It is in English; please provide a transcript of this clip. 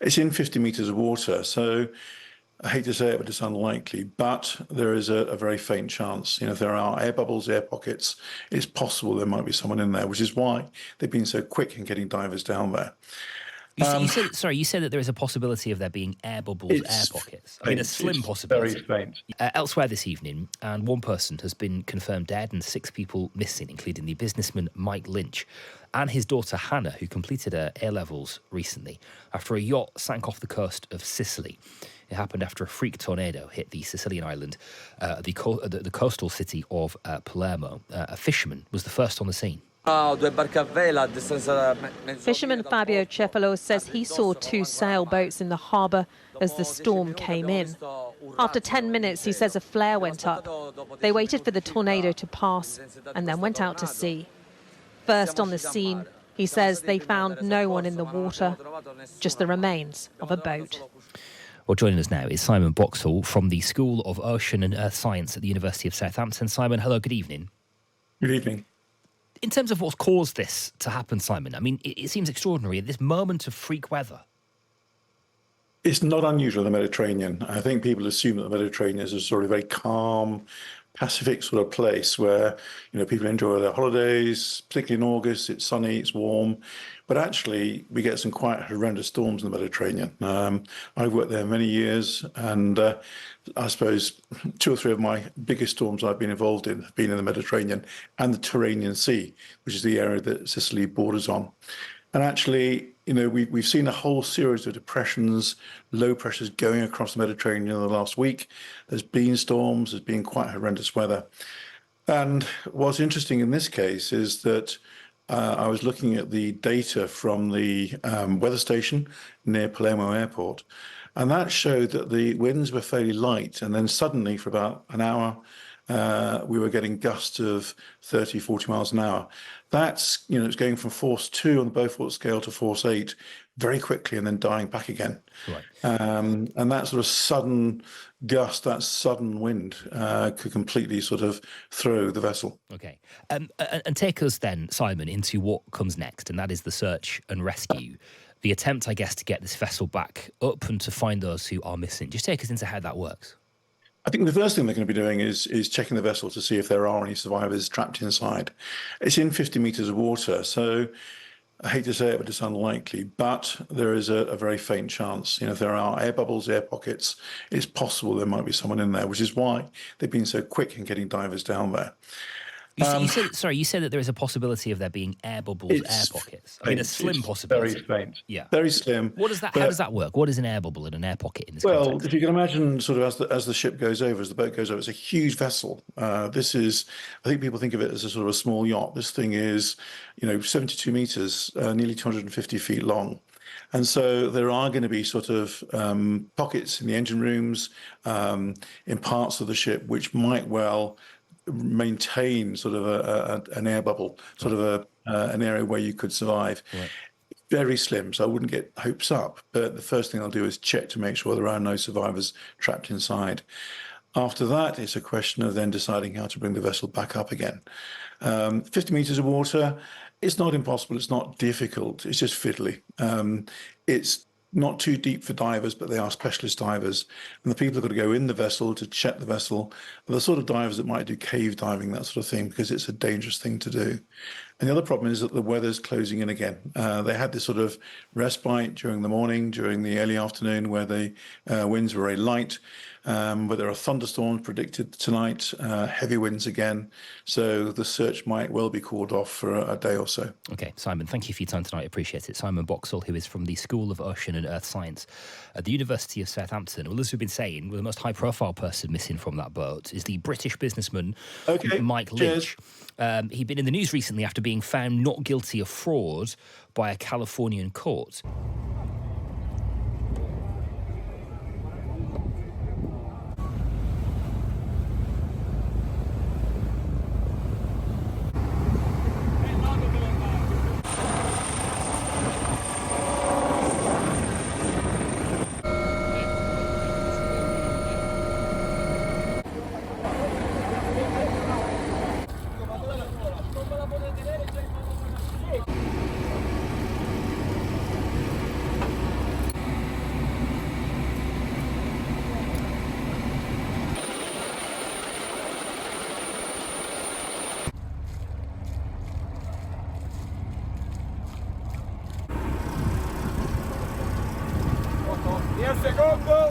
It's in 50 meters of water, so I hate to say it, but it's unlikely. But there is a very faint chance. If there are air bubbles, air pockets, it's possible there might be someone in there, which is why they've been so quick in getting divers down there. You said that there is a possibility of there being air bubbles, air It's pockets. I mean, a faint. slim It's possibility. very faint. Elsewhere this evening, and one person has been confirmed dead and 6 people missing, including the businessman Mike Lynch and his daughter Hannah, who completed her A-levels recently after a yacht sank off the coast of Sicily. It happened after a freak tornado hit the Sicilian island, the coastal city of Palermo. A fisherman was the first on the scene. Fisherman Fabio Cefalo says he saw 2 sailboats in the harbour as the storm came in. After 10 minutes, he says a flare went up. They waited for the tornado to pass and then went out to sea. First on the scene, he says they found no one in the water, just the remains of a boat. Well, joining us now is Simon Boxall from the School of Ocean and Earth Science at the University of Southampton. Simon, hello, good evening. Good evening. In terms of what's caused this to happen, Simon, I mean, it seems extraordinary at this moment of freak weather. It's not unusual in the Mediterranean. I think people assume that the Mediterranean is a sort of very calm, Pacific sort of place where, people enjoy their holidays, particularly in August. It's sunny, it's warm. But actually, we get some quite horrendous storms in the Mediterranean. I've worked there many years, and I suppose 2 or 3 of my biggest storms I've been involved in have been in the Mediterranean and the Tyrrhenian Sea, which is the area that Sicily borders on. And actually, we've seen a whole series of depressions, low pressures going across the Mediterranean in the last week. There's been storms, there's been quite horrendous weather. And what's interesting in this case is that I was looking at the data from the weather station near Palermo Airport, and that showed that the winds were fairly light. And then suddenly, for about an hour, we were getting gusts of 30, 40 miles an hour. That's, it's going from force 2 on the Beaufort scale to force 8 very quickly and then dying back again. Right. And that sort of sudden gust, that sudden wind could completely sort of throw the vessel. Okay. And take us then, Simon, into what comes next, and that is the search and rescue. The attempt, I guess, to get this vessel back up and to find those who are missing. Just take us into how that works. I think the first thing they're going to be doing is checking the vessel to see if there are any survivors trapped inside. It's in 50 meters of water, so I hate to say it, but it's unlikely. But there is a very faint chance. If there are air bubbles, air pockets, it's possible there might be someone in there, which is why they've been so quick in getting divers down there. You said that there is a possibility of there being air bubbles, air pockets. I mean, a slim possibility. Very faint. Yeah. Very slim. How does that work? What is an air bubble and an air pocket in this context? If you can imagine, sort of as the ship goes over, as the boat goes over, it's a huge vessel. I think people think of it as a sort of a small yacht. This thing is, 72 meters, nearly 250 feet long. And so there are going to be sort of pockets in the engine rooms, in parts of the ship, which might well maintain sort of an air bubble, sort of an area where you could survive. Right. Very slim, so I wouldn't get hopes up. But the first thing I'll do is check to make sure there are no survivors trapped inside. After that, it's a question of then deciding how to bring the vessel back up again. 50 meters of water, it's not impossible, it's not difficult, it's just fiddly. It's not too deep for divers, but they are specialist divers. And the people who've got to go in the vessel to check the vessel are the sort of divers that might do cave diving, that sort of thing, because it's a dangerous thing to do. And the other problem is that the weather's closing in again. They had this sort of respite during the morning, during the early afternoon, where the winds were very light. But there are thunderstorms predicted tonight, heavy winds again. So the search might well be called off for a day or so. Okay, Simon, thank you for your time tonight. I appreciate it. Simon Boxall, who is from the School of Ocean and Earth Science at the University of Southampton. Well, as we've been saying, the most high-profile person missing from that boat is the British businessman Mike Lynch. He'd been in the news recently after being found not guilty of fraud by a Californian court. Y el segundo